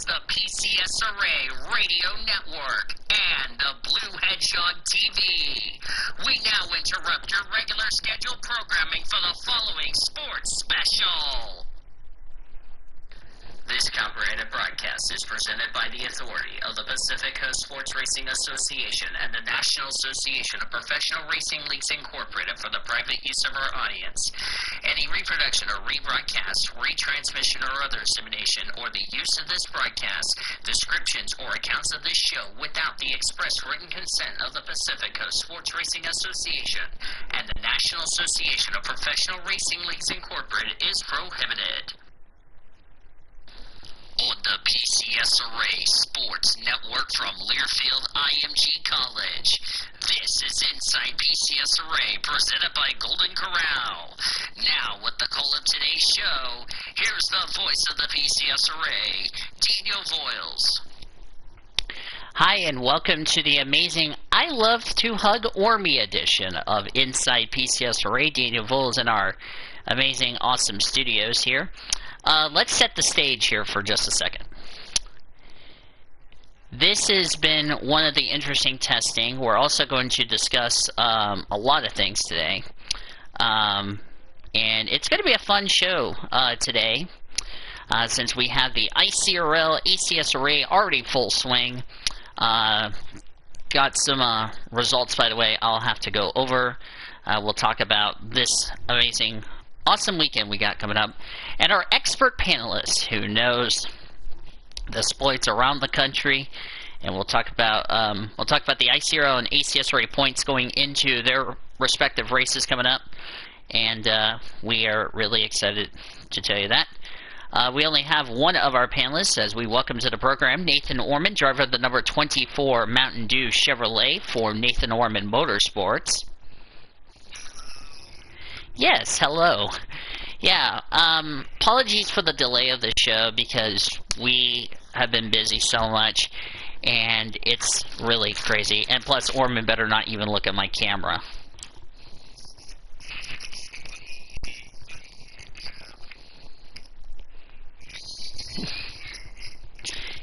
is the PCSRA Radio Network and the Blue Hedgehog TV. We now interrupt your regular scheduled programming for the following sports special. This copyrighted broadcast is presented by the authority of the Pacific Coast Sports Racing Association and the National Association of Professional Racing Leagues Incorporated for the private use of our audience. Any reproduction or rebroadcast, retransmission, or other dissemination, or the use of this broadcast, descriptions, or accounts of this show without the express written consent of the Pacific Coast Sports Racing Association and the National Association of Professional Racing Leagues Incorporated is prohibited. On the PCSRA Sports Network from Learfield IMG College, this is Inside PCSRA, presented by Golden Corral. Now, with the call of today's show, here's the voice of the PCSRA, Daniel Voiles. Hi, and welcome to the amazing I Love to Hug Ormy edition of Inside PCSRA. Daniel Voiles in our amazing, awesome studios here. Let's set the stage here for just a second. This has been one of the interesting testing. We're also going to discuss a lot of things today. And it's going to be a fun show today, since we have the ICRL, ACSRA already full swing. Got some results, by the way, I'll have to go over. We'll talk about this amazing awesome weekend we got coming up, and our expert panelists who knows the exploits around the country, and we'll talk about the ICRL and ACSRA points going into their respective races coming up, and we are really excited to tell you that. We only have one of our panelists as we welcome to the program Nathan Orman, driver of the number 24 Mountain Dew Chevrolet for Nathan Orman Motorsports. Yes, hello. Yeah, apologies for the delay of the show because we have been busy so much, and it's really crazy. And plus, Orman better not even look at my camera.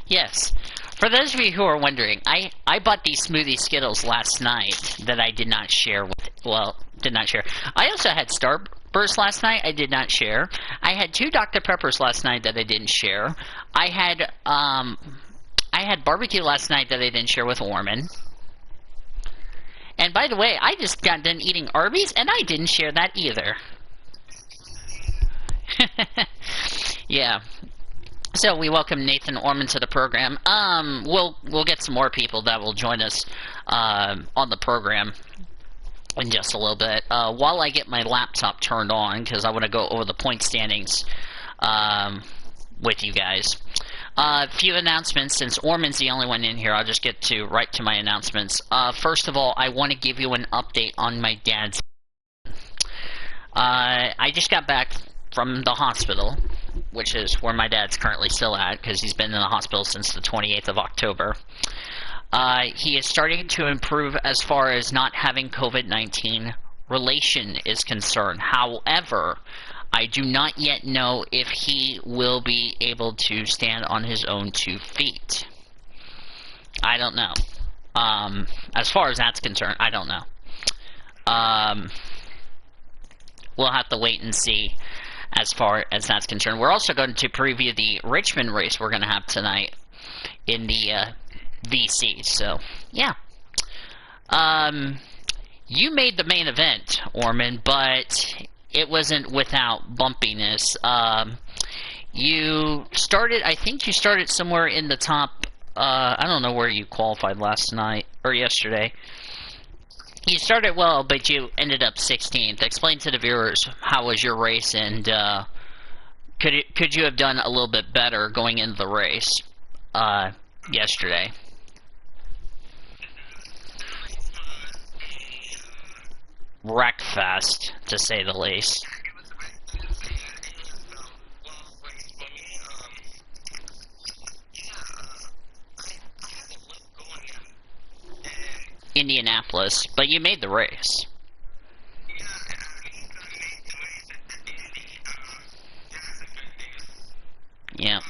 Yes. For those of you who are wondering, I bought these smoothie Skittles last night that I did not share with, did not share. I also had Starburst last night, I did not share. I had 2 Dr. Peppers last night that I didn't share. I had barbecue last night that I didn't share with Orman. And by the way, I just got done eating Arby's and I didn't share that either. Yeah. So we welcome Nathan Orman to the program. We'll get some more people that will join us on the program in just a little bit. While I get my laptop turned on, because I want to go over the point standings with you guys. A few announcements. Since Orman's the only one in here, I'll just get right to my announcements. First of all, I want to give you an update on my dad's. I just got back from the hospital, which is where my dad's currently still at, because he's been in the hospital since the 28th of October. He is starting to improve as far as not having COVID-19 relation is concerned. However, I do not yet know if he will be able to stand on his own 2 feet. I don't know. As far as that's concerned, I don't know. We'll have to wait and see as far as that's concerned. We're also going to preview the Richmond race we're going to have tonight in the VC. So, yeah. You made the main event, Orman, but it wasn't without bumpiness. You started, I think you started somewhere in the top, I don't know where you qualified last night, or yesterday. You started well, but you ended up 16th. Explain to the viewers how was your race, and could you have done a little bit better going into the race yesterday? Wreckfest, to say the least. Indianapolis, but you made the race. Yeah.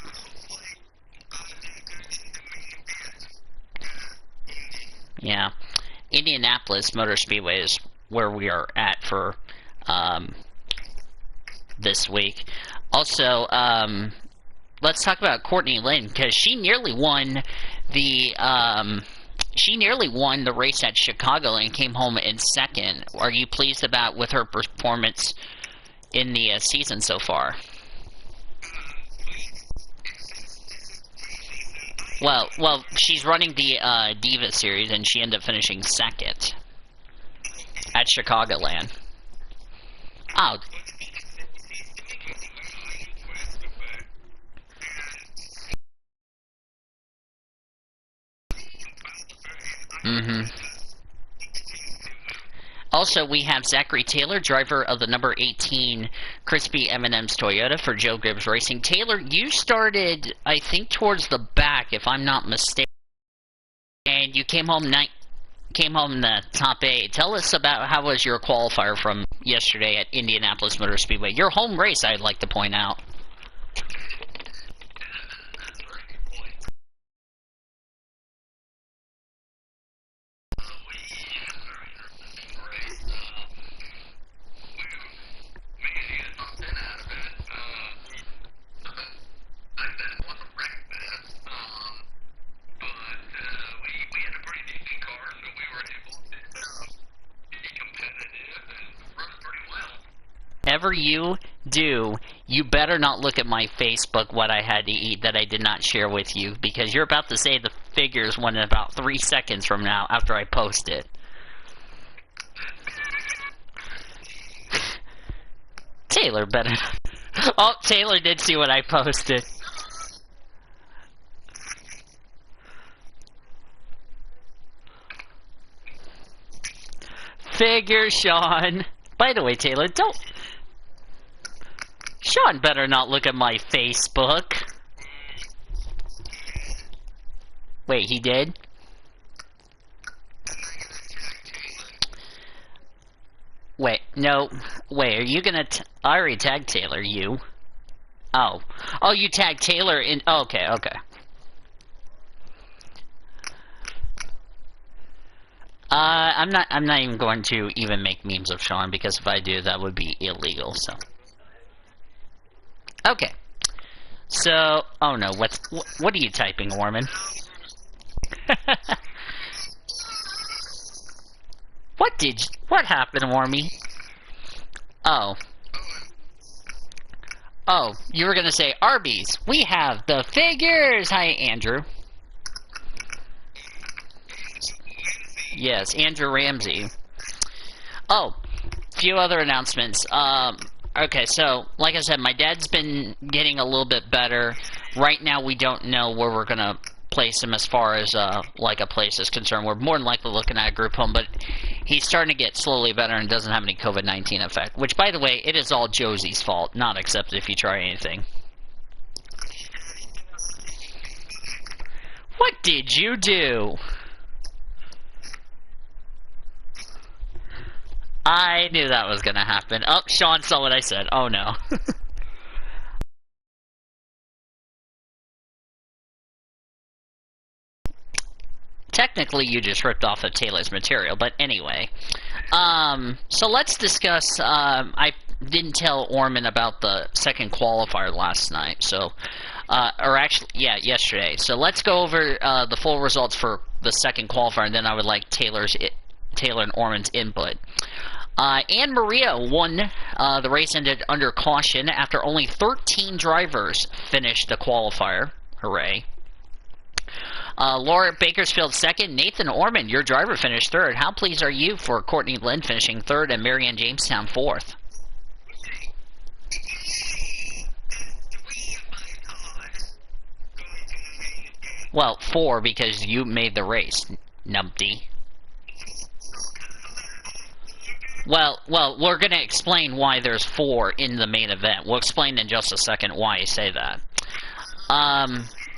Indianapolis Motor Speedway is where we are at for this week. Also, let's talk about Courtney Lynn, because she nearly won the race at Chicago and came home in second. Are you pleased with her performance in the season so far? Well, she's running the Diva Series, and she ended up finishing second at Chicagoland. Oh. Also, we have Zachary Taylor, driver of the number 18 Crispy M&M's Toyota for Joe Gibbs Racing. Taylor, you started, I think, towards the back, if I'm not mistaken, and you came home in the top 8. Tell us about how was your qualifier from yesterday at Indianapolis Motor Speedway. Your home race, I'd like to point out. Whatever you do, you better not look at my Facebook what I had to eat that I did not share with you, because you're about to say the figures in about 3 seconds from now after I post it. Taylor better. Oh, Taylor did see what I posted. Figure, Sean. By the way, Taylor, Sean better not look at my Facebook. Wait, he did? Wait, no. Wait, are you gonna I already tagged Taylor, you. Oh. Oh, you tagged Taylor in... Oh, okay. I'm not even going to even make memes of Sean, because if I do, that would be illegal, so... Okay. So, oh no, what are you typing, Warman? What happened, Warmy? Oh. Oh, you were gonna say, Arby's, we have the figures! Hi, Andrew. Yes, Andrew Ramsey. Oh, few other announcements. Okay, so, like I said, my dad's been getting a little bit better. Right now, we don't know where we're gonna place him as far as, like, a place is concerned. We're more than likely looking at a group home, but he's starting to get slowly better and doesn't have any COVID-19 effect. Which, by the way, it is all Josie's fault, not accepted if you try anything. What did you do? I knew that was gonna happen. Oh, Sean saw what I said. Oh no. Technically, you just ripped off of Taylor's material, but anyway. So let's discuss, I didn't tell Orman about the second qualifier last night, so, or actually, yeah, yesterday. So let's go over, the full results for the second qualifier, and then I would like Taylor and Orman's input. Anne Maria won. The race ended under caution after only 13 drivers finished the qualifier. Hooray. Laura Bakersfield second. Nathan Orman, your driver, finished third. How pleased are you for Courtney Lynn finishing third and Marianne Jamestown fourth? Well, 4 because you made the race, numpty. Well, we're going to explain why there's 4 in the main event. We'll explain in just a second why I say that.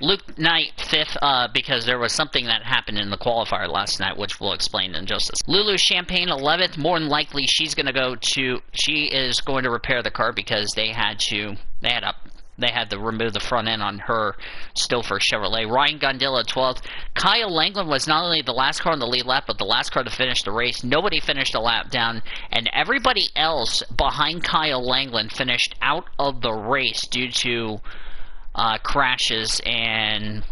Luke Knight, 5th, because there was something that happened in the qualifier last night, which we'll explain in just a second. Lulu Champagne, 11th. More than likely, she is going to repair the car because they had they had to remove the front end on her Stouffer Chevrolet. Ryan Gondilla 12th. Kyle Langland was not only the last car on the lead lap, but the last car to finish the race. Nobody finished a lap down, and everybody else behind Kyle Langland finished out of the race due to crashes and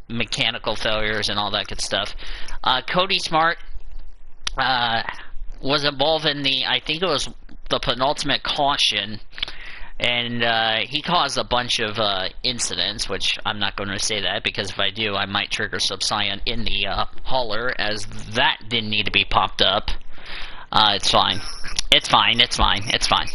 mechanical failures and all that good stuff. Cody Smart was involved in I think it was the penultimate caution, and he caused a bunch of incidents, which I'm not going to say that, because if I do, I might trigger subscience in the hauler, as that didn't need to be popped up. It's fine. It's fine. It's fine. It's fine.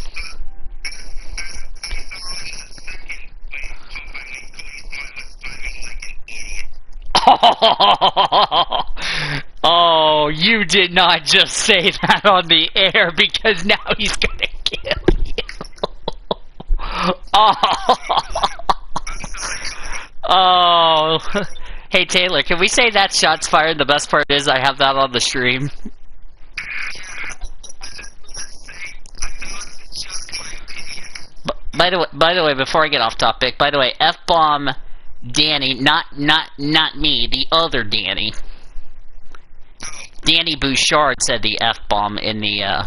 Oh, you did not just say that on the air, because now he's gonna kill you. Oh. Oh. Hey, Taylor, can we say that shots fired? The best part is I have that on the stream. By the way, before I get off topic, by the way, F-bomb Danny, not me, the other Danny. Danny Bouchard said the F-bomb in the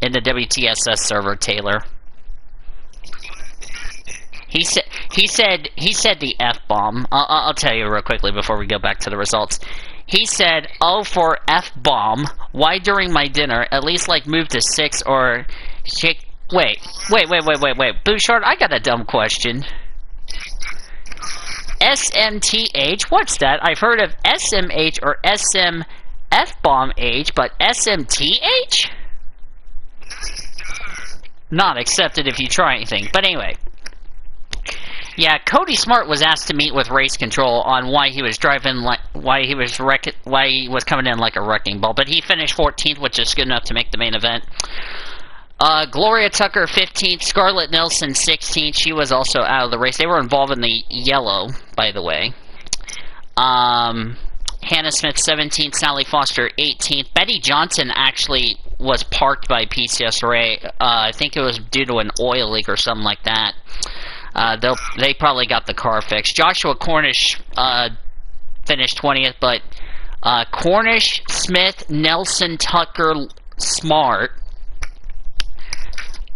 WTSS server, Taylor. He said the F-bomb. I'll tell you real quickly before we go back to the results. He said, "Oh, for F-bomb, why during my dinner? At least like move to 6 or shake." Wait. Bouchard, I got a dumb question. SMTH? What's that? I've heard of SMH or SM F-bomb H, but SMTH? Not accepted if you try anything. But anyway. Yeah, Cody Smart was asked to meet with race control on why he was driving like why he was coming in like a wrecking ball, but he finished 14th, which is good enough to make the main event. Gloria Tucker 15th, Scarlett Nelson 16th. She was also out of the race. They were involved in the yellow, by the way. Hannah Smith 17th, Sally Foster 18th. Betty Johnson actually was parked by PCSRA. I think it was due to an oil leak or something like that. They probably got the car fixed. Joshua Cornish finished 20th, but Cornish, Smith, Nelson, Tucker, Smart,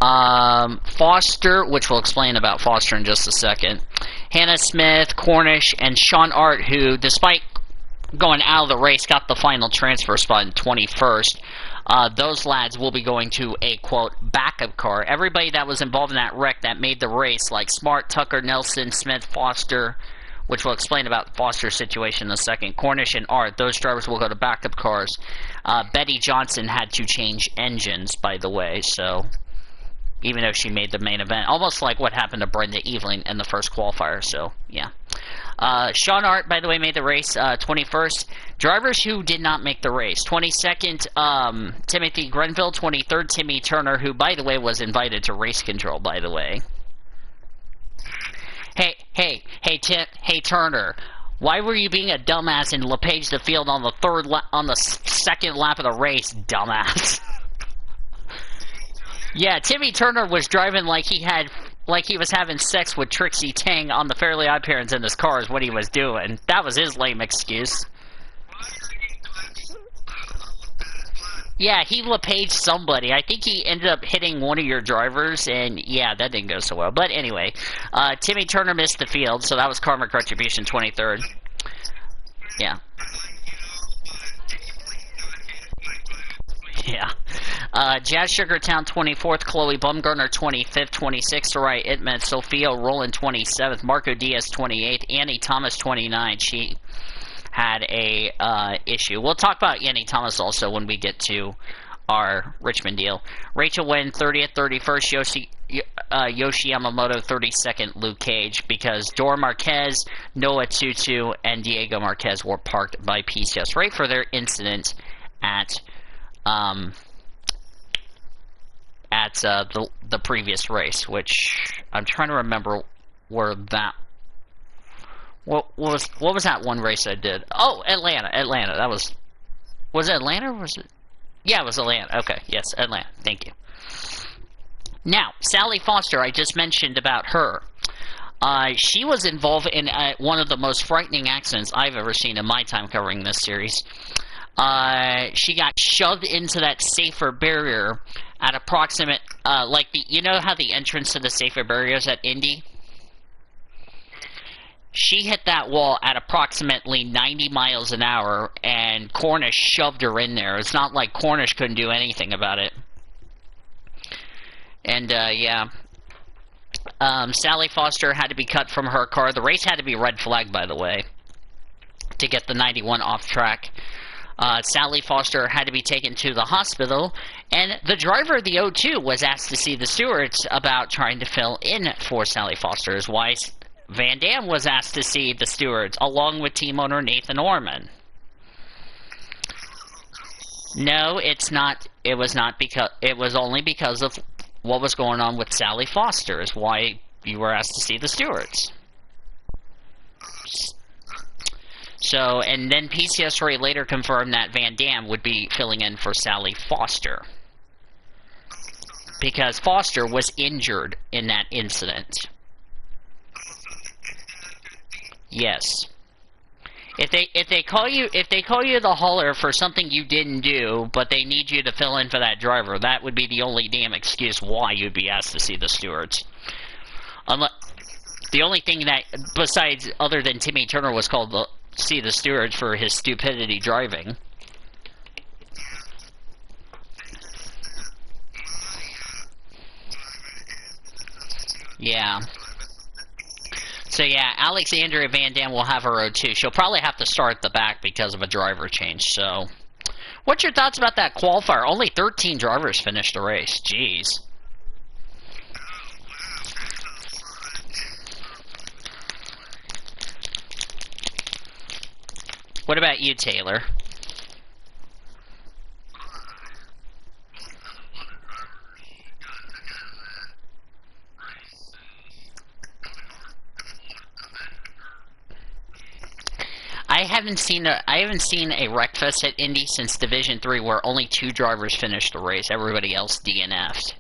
Foster, which we'll explain about Foster in just a second, Hannah Smith, Cornish, and Sean Art, who, despite going out of the race, got the final transfer spot in 21st. Those lads will be going to a, quote, backup car. Everybody that was involved in that wreck that made the race, like Smart, Tucker, Nelson, Smith, Foster, which we'll explain about Foster's situation in a second, Cornish and Art, those drivers will go to backup cars. Betty Johnson had to change engines, by the way, so even though she made the main event. Almost like what happened to Brenda Eveling in the first qualifier, so, yeah. Sean Art, by the way, made the race 21st. Drivers who did not make the race. 22nd, Timothy Grenville. 23rd, Timmy Turner, who, by the way, was invited to race control, by the way. Hey, Turner. Why were you being a dumbass and LePage the field on the second lap of the race, dumbass? Yeah, Timmy Turner was driving like he was having sex with Trixie Tang on the Fairly Odd Parents in his car is what he was doing. That was his lame excuse. Yeah, he LePaged somebody. I think he ended up hitting one of your drivers, and yeah, that didn't go so well. But anyway, Timmy Turner missed the field, so that was Karmic Retribution 23rd. Yeah. Yeah. Jazz Sugartown 24th, Chloe Bumgarner 25th, 26th, Soraya Itman, Sophia Rowland 27th, Marco Diaz 28th, Annie Thomas 29th. She had a issue. We'll talk about Annie Thomas also when we get to our Richmond deal. Rachel Wynn 30th, 31st, Yoshi Yamamoto 32nd, Luke Cage, because Dora Marquez, Noah Tutu, and Diego Marquez were parked by PCS right for their incident at the previous race, which I'm trying to remember where that. What was that one race I did? Oh, Atlanta. That was it Atlanta or was it? Yeah, it was Atlanta. Okay, yes, Atlanta. Thank you. Now, Sally Foster, I just mentioned about her. She was involved in one of the most frightening accidents I've ever seen in my time covering this series. She got shoved into that safer barrier at approximate, you know how the entrance to the safer barrier is at Indy? She hit that wall at approximately 90 miles an hour, and Cornish shoved her in there. It's not like Cornish couldn't do anything about it. And, yeah. Sally Foster had to be cut from her car. The race had to be red flagged, by the way, to get the 91 off track. Sally Foster had to be taken to the hospital, and the driver of the O2 was asked to see the stewards about trying to fill in for Sally Foster's wife. Van Dam was asked to see the stewards, along with team owner Nathan Orman. No, it's not. It was not because. It was only because of what was going on with Sally Foster is why you were asked to see the stewards. So, and then PCSRA later confirmed that Van Dam would be filling in for Sally Foster, because Foster was injured in that incident. Yes. If they call you the hauler for something you didn't do, but they need you to fill in for that driver, that would be the only damn excuse why you'd be asked to see the stewards. The only thing that, besides other than Timmy Turner, was called to see the stewards for his stupidity driving. Yeah. So yeah, Alexandria Van Dam will have her O2. She'll probably have to start at the back because of a driver change. So, what's your thoughts about that qualifier? Only 13 drivers finished the race. Jeez. What about you, Taylor? I haven't seen a wreckfest at Indy since Division 3 where only 2 drivers finished the race. Everybody else DNF'd.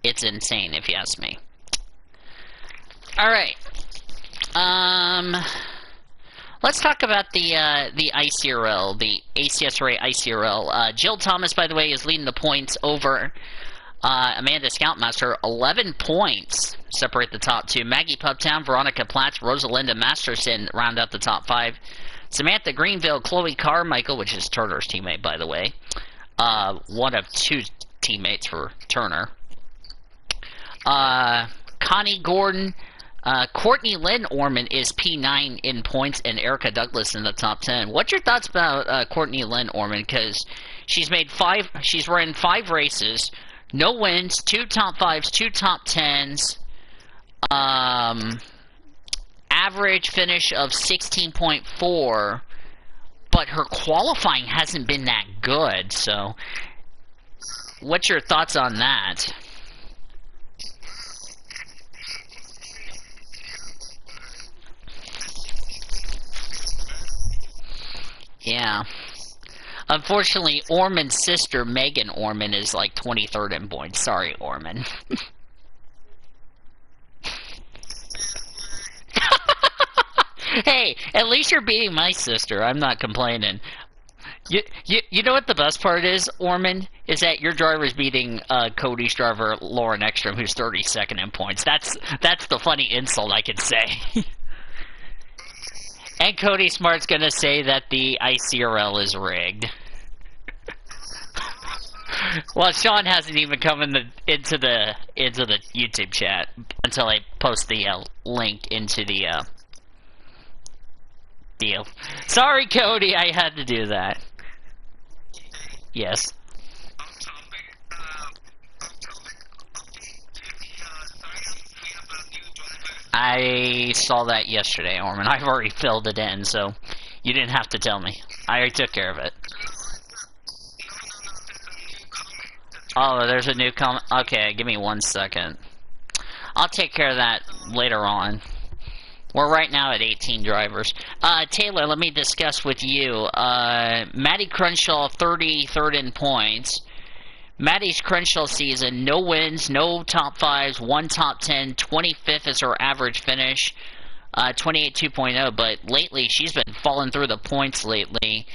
It's insane, if you ask me. Alright. Let's talk about the ICRL, the ACSRA ICRL. Jill Thomas, by the way, is leading the points over Amanda Scoutmaster. 11 points separate the top 2. Maggie Puptown, Veronica Platts, Rosalinda Masterson round out the top 5. Samantha Greenville, Chloe Carmichael, which is Turner's teammate, by the way. One of 2 teammates for Turner. Connie Gordon. Courtney Lynn Orman is P9 in points, and Erica Douglas in the top 10. What's your thoughts about Courtney Lynn Orman? Because she's run 5 races, no wins, 2 top 5s, 2 top 10s, average finish of 16.4, but her qualifying hasn't been that good. So, what's your thoughts on that? Yeah. Unfortunately, Orman's sister, Megan Orman, is like 23rd in points. Sorry, Orman. Hey, at least you're beating my sister. I'm not complaining. You know what the best part is, Orman? Is that your driver's beating Cody's driver, Lauren Ekstrom, who's 32nd in points. That's the funny insult I could say. And Cody Smart's gonna say that the ICRL is rigged. Well, Sean hasn't even come into the YouTube chat until I post the link into the deal. Sorry, Cody, I had to do that. Yes. I saw that yesterday, Orman. I've already filled it in, so you didn't have to tell me. I already took care of it. Oh, there's a new comment. Okay, give me 1 second. I'll take care of that later on. We're right now at 18 drivers. Taylor, let me discuss with you. Maddie Crenshaw, 33rd in points. Maddie's Crenshaw season, no wins, no top 5s, 1 top 10, 25th is her average finish, 28 2.0, but lately she's been falling through the points lately.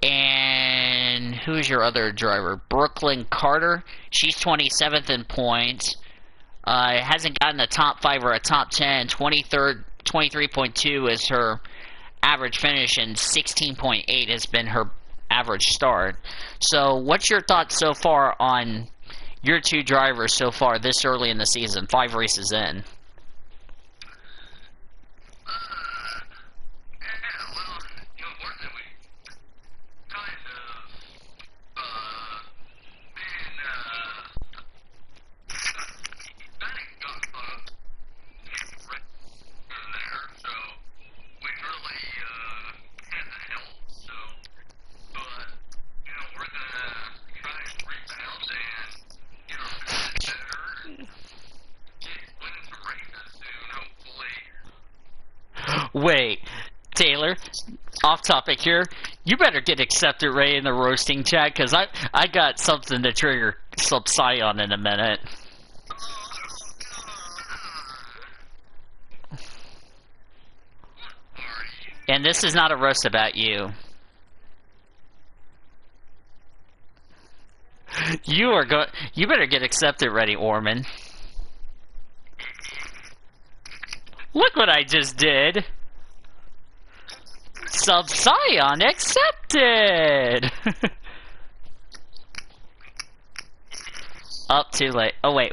And who's your other driver? Brooklyn Carter, she's 27th in points. Hasn't gotten a top 5 or a top 10, 23.2 is her average finish, and 16.8 has been her average start. So what's your thoughts so far on your 2 drivers so far this early in the season, 5 races in? Wait, Taylor, off topic here. You better get accepted right in the roasting chat, because I got something to trigger some Psy on in a minute. And this is not a roast about you. You better get accepted ready, Orman. Look what I just did. Sub-Scion accepted! Up too late. Oh, wait.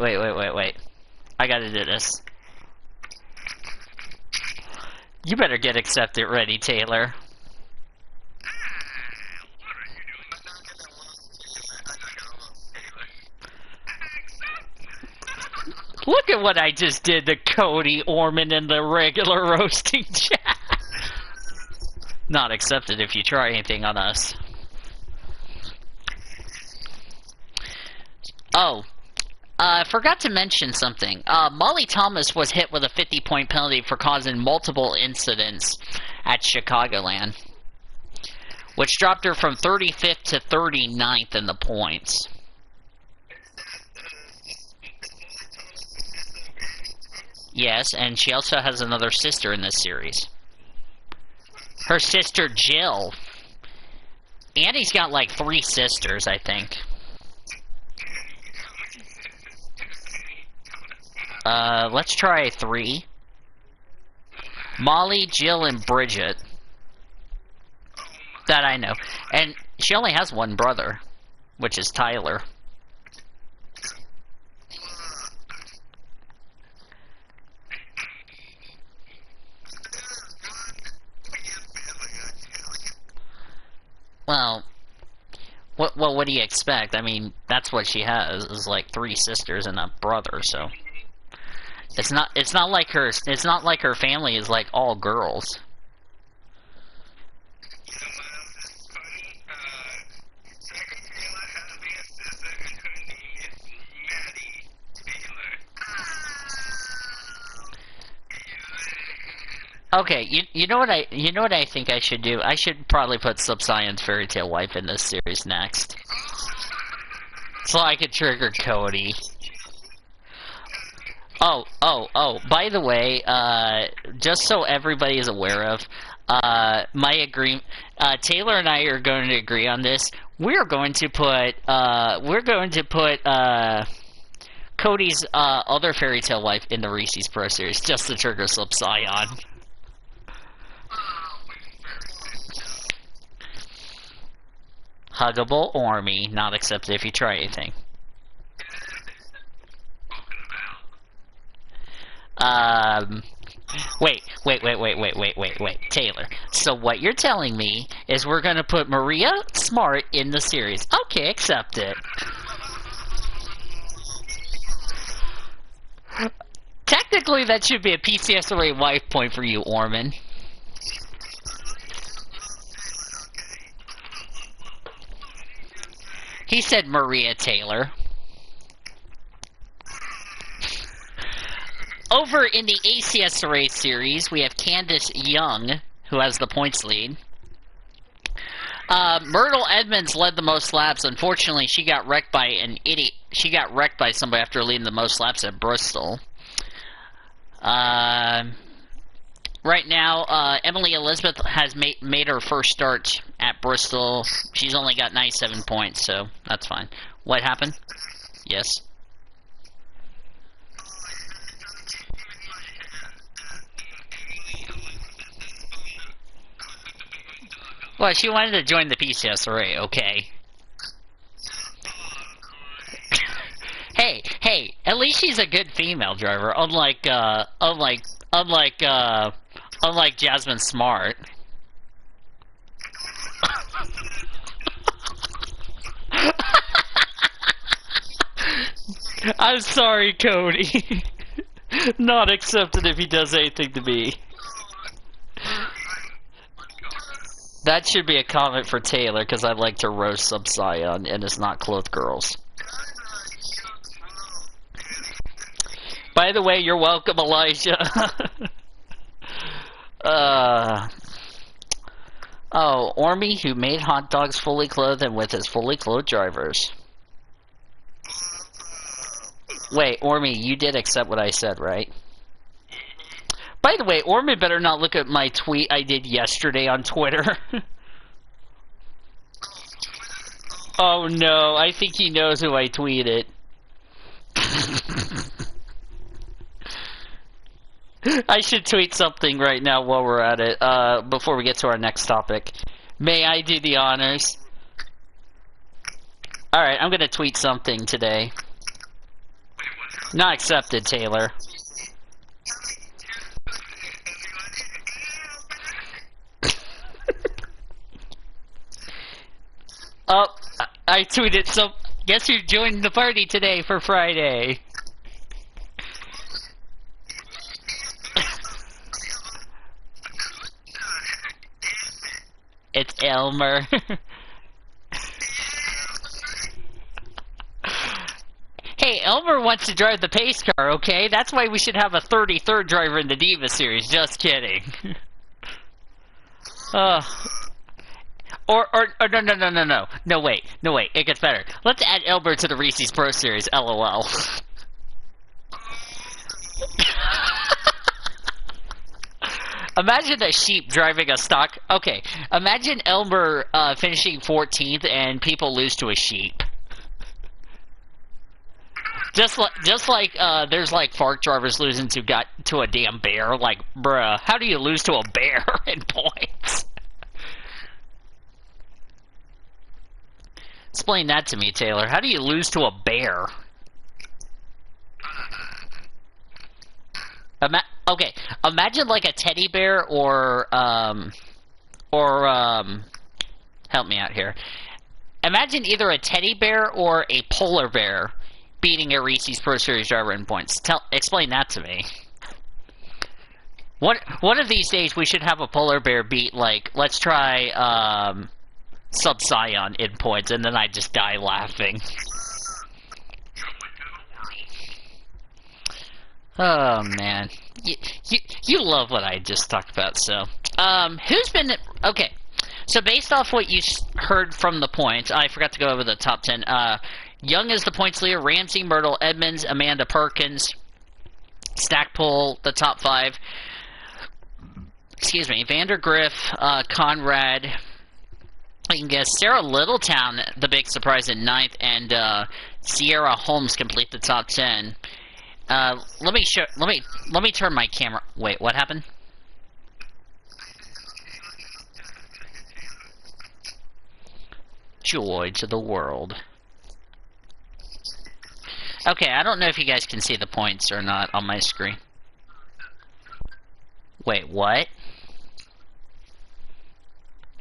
I gotta do this. You better get accepted ready, Taylor. Look at what I just did to Cody, Orman, and the regular roasting chat. Not accepted if you try anything on us. Oh, I forgot to mention something. Molly Thomas was hit with a 50-point penalty for causing multiple incidents at Chicagoland, which dropped her from 35th to 39th in the points. Yes, and she also has another sister in this series. Her sister, Jill. Andy's got like 3 sisters, I think. Let's try 3. Molly, Jill, and Bridget. That I know. And she only has 1 brother, which is Tyler. Well, what do you expect? I mean, that's what she has, is like 3 sisters and a brother, so it's not like her family is like all girls. Okay, you know what I think I should do? I should probably put Sub-Scient's Fairy Tale Wife in this series next. So I could trigger Cody. Oh, by the way, just so everybody is aware of, Taylor and I are going to agree on this. We're going to put Cody's other Fairy Tale Wife in the Reese's Pro Series, just to trigger Sub-Scion. Huggable Ormy, not accepted if you try anything. Wait, Taylor. So what you're telling me is we're gonna put Maria Smart in the series. Okay, accept it. Technically, that should be a PCSRA wife point for you, Orman. He said Maria Taylor. Over in the ACSRA series, we have Candace Young, who has the points lead. Myrtle Edmonds led the most laps. Unfortunately, she got wrecked by an idiot. She got wrecked by somebody after leading the most laps at Bristol. Right now, Emily Elizabeth has made her first start at Bristol. She's only got 97 points, so that's fine. What happened? Yes. Well, she wanted to join the PCSRA, okay. Hey, at least she's a good female driver, unlike Jasmine Smart. I'm sorry, Cody. Not accepted if he does anything to me. That should be a comment for Taylor, because I like to roast Sub-Scion, and it's not Clothed Girls. By the way, you're welcome, Elijah. Oh, Ormy, who made hot dogs fully clothed and with his fully clothed drivers. Wait, Ormy, you did accept what I said, right? By the way, Ormy better not look at my tweet I did yesterday on Twitter. Oh no, I think he knows who I tweeted. I should tweet something right now while we're at it, before we get to our next topic. May I do the honors? Alright, I'm gonna tweet something today. Not accepted, Taylor. Oh, I tweeted so. Guess who joined the party today for Friday? It's Elmer. Hey, Elmer wants to drive the pace car, okay? That's why we should have a 33rd driver in the Diva Series. Just kidding. Or no. No, wait. It gets better. Let's add Elmer to the Reese's Pro Series, LOL. Imagine a sheep driving a stock. Okay, imagine Elmer finishing 14th and people lose to a sheep. Just like there's like FARC drivers losing to a damn bear. Like, bruh, how do you lose to a bear in points? Explain that to me, Taylor. How do you lose to a bear? Okay, imagine like a teddy bear or help me out here. Imagine either a teddy bear or a polar bear beating a Reese's Pro Series driver in points. Explain that to me. One of these days we should have a polar bear beat, like, let's try Sub-Scion in points, and then I just die laughing. Oh man, you love what I just talked about. So, who's been okay? So based off what you heard from the points, I forgot to go over the top 10. Young is the points leader. Ramsey, Myrtle, Edmonds, Amanda Perkins, Stackpole, the top 5. Excuse me, Vandergriff, Conrad. I can guess Sarah Littletown, the big surprise at 9th, and Sierra Holmes complete the top 10. Let me turn my camera. Wait, what happened? Joy to the world. Okay, I don't know if you guys can see the points or not on my screen. Wait, what?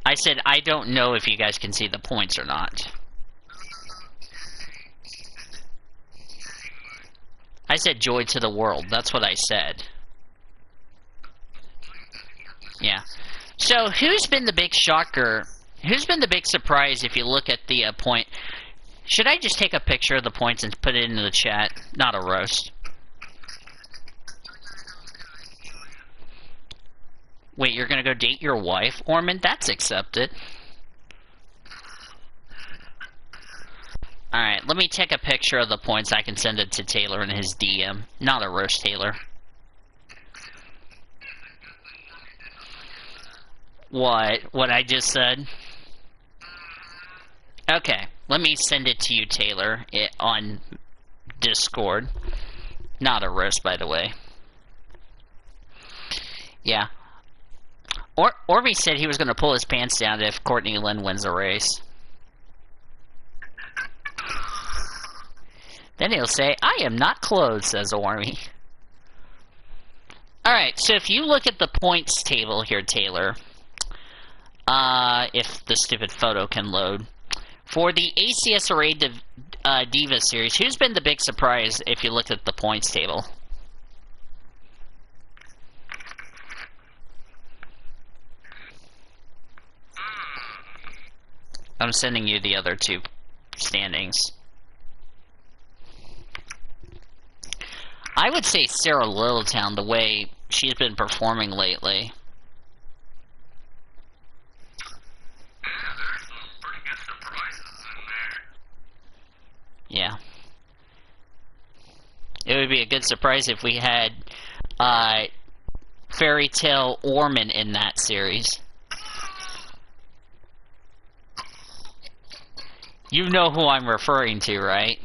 I said I don't know if you guys can see the points or not. I said joy to the world. That's what I said. Yeah. So, who's been the big shocker? Who's been the big surprise if you look at the point? Should I just take a picture of the points and put it into the chat? Not a roast. Wait, you're gonna go date your wife, Ormond? That's accepted. Alright, let me take a picture of the points. I can send it to Taylor in his DM. Not a roast, Taylor. What? What I just said? Okay, let me send it to you, Taylor, on Discord. Not a roast, by the way. Yeah. Orby said he was going to pull his pants down if Courtney Lynn wins the race. Then he'll say, I am not clothed, says Ormy. Alright, so if you look at the points table here, Taylor, if the stupid photo can load, for the ACSRA Diva Series, who's been the big surprise if you look at the points table? I'm sending you the other two standings. I would say Sarah Littletown, the way she's been performing lately. There's some pretty good surprises in there. Yeah. It would be a good surprise if we had Fairy Tale Orman in that series. You know who I'm referring to, right?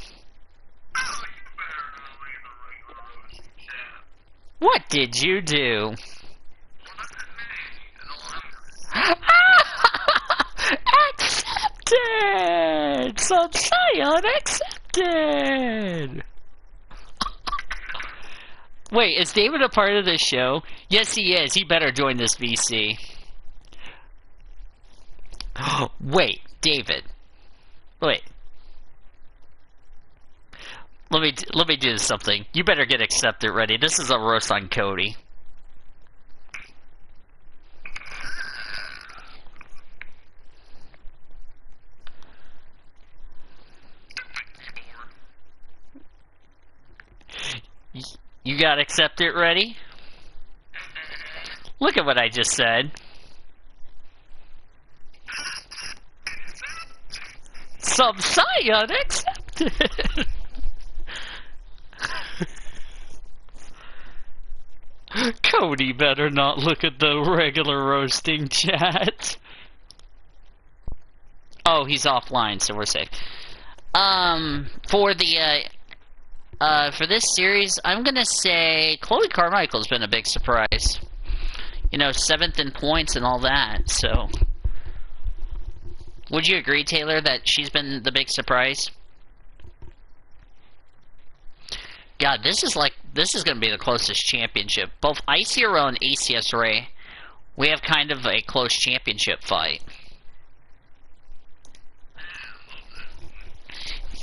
What did you do? Accepted! Subscion accepted! Wait, is David a part of this show? Yes, he is. He better join this VC. Wait, David. Wait. Let me do something. You better get accepted ready. This is a roast on Cody. You got accepted ready? Look at what I just said. Subscion accepted. Cody better not look at the regular roasting chat. Oh, he's offline, so we're safe. For this series, I'm gonna say Chloe Carmichael's been a big surprise. You know, 7th in points and all that, so. Would you agree, Taylor, that she's been the big surprise? God, this is gonna be the closest championship. Both ICRO and ACSRA, we have kind of a close championship fight.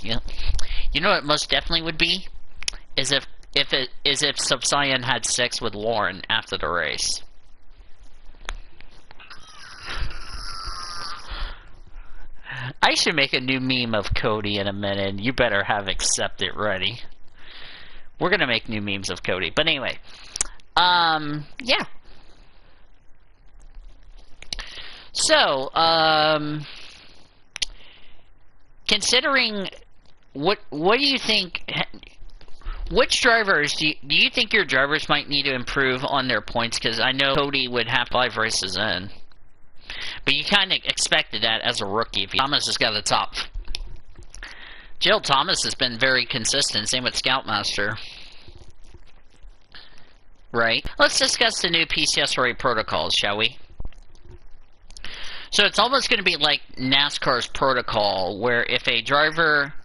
Yeah. You know what most definitely would be? Is if Subscion had sex with Lauren after the race. I should make a new meme of Cody in a minute. You better have accepted ready. We're gonna make new memes of Cody. But anyway. Yeah. So, considering what do you think, which drivers do you think your drivers might need to improve on their points? Because I know Cody would have 5 races in. But you kind of expected that as a rookie. If Thomas has got the top. Jill Thomas has been very consistent. Same with Scoutmaster. Right? Let's discuss the new PCSRA protocols, shall we? So it's almost going to be like NASCAR's protocol, where if a driver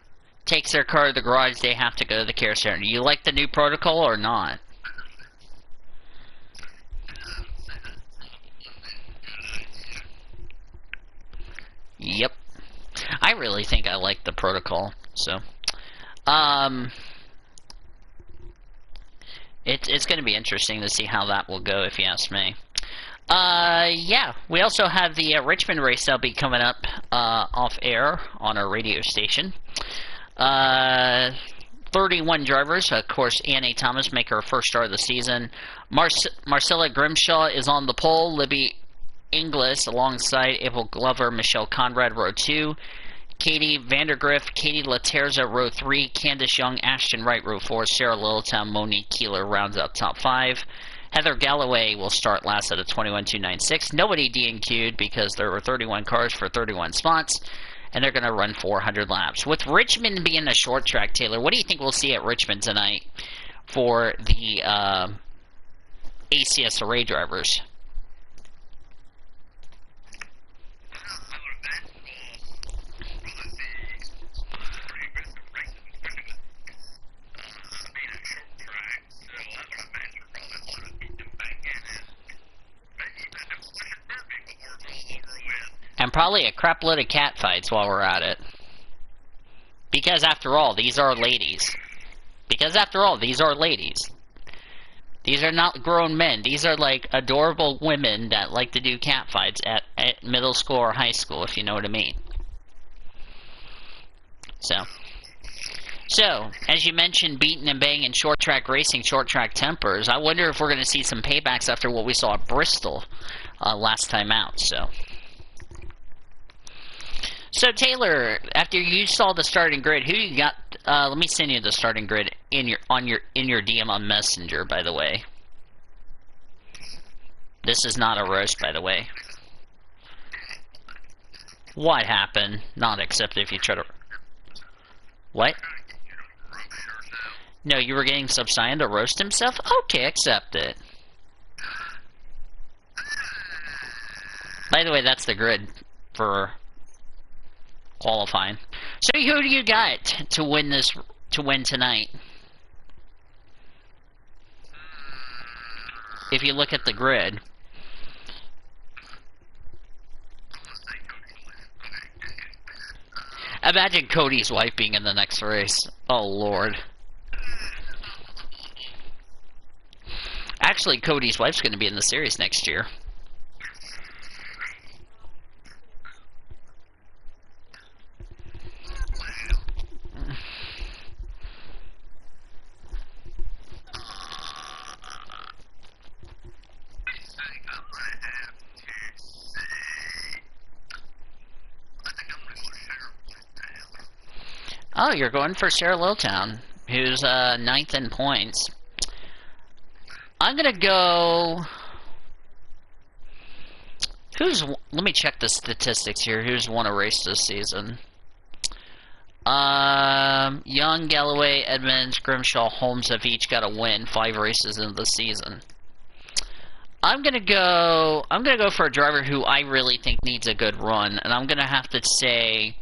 takes their car to the garage, they have to go to the care center. Do you like the new protocol or not? Yep. I really think I like the protocol, so. It's going to be interesting to see how that will go, if you ask me. Yeah, we also have the Richmond race that'll be coming up off air on our radio station. 31 drivers. Of course, Annie Thomas make her first start of the season. Marcella Grimshaw is on the pole. Libby Inglis alongside Abel Glover, Michelle Conrad, row 2. Katie Vandergriff, Katie Laterza, row 3, Candace Young, Ashton Wright, row 4, Sarah Littleton, Monique Keeler rounds out top 5. Heather Galloway will start last at a 21.296. Nobody DNQ'd because there were 31 cars for 31 spots, and they're going to run 400 laps. With Richmond being a short track, Taylor, what do you think we'll see at Richmond tonight for the ACSRA drivers? And probably a crap load of cat fights while we're at it. Because after all, these are ladies. These are not grown men. These are like adorable women that like to do cat fights at middle school or high school, if you know what I mean. So, as you mentioned, beating and banging short track racing, short track tempers, I wonder if we're going to see some paybacks after what we saw at Bristol last time out, So Taylor, after you saw the starting grid, who you got? Let me send you the starting grid in your DM on Messenger. By the way, this is not a roast. By the way, what happened? Not accepted if you try to. What? No, you were getting Subcyan to roast himself. Okay, accept it. By the way, that's the grid for qualifying. So who do you got to win tonight? If you look at the grid. Imagine Cody's wife being in the next race. Oh Lord. Actually, Cody's wife's going to be in the series next year. Oh, you're going for Sarah Littleton, who's 9th in points. I'm gonna go. Let me check the statistics here. Who's won a race this season? Young, Galloway, Edmonds, Grimshaw, Holmes have each got a win 5 races into the season. I'm gonna go for a driver who I really think needs a good run, and I'm gonna have to say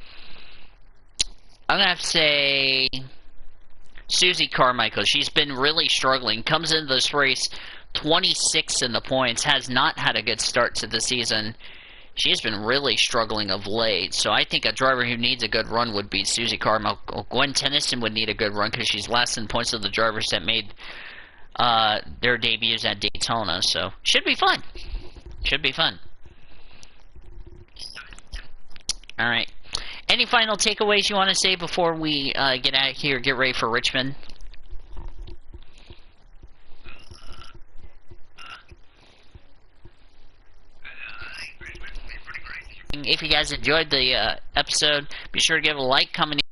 Susie Carmichael. She's been really struggling. Comes into this race 26th in the points. Has not had a good start to the season. She's been really struggling of late. So I think a driver who needs a good run would be Susie Carmichael. Gwen Tennyson would need a good run because she's last in points of the drivers that made their debuts at Daytona. So should be fun. Should be fun. All right. Any final takeaways you want to say before we get out of here, get ready for Richmond? If you guys enjoyed the episode, be sure to give it a like, comment,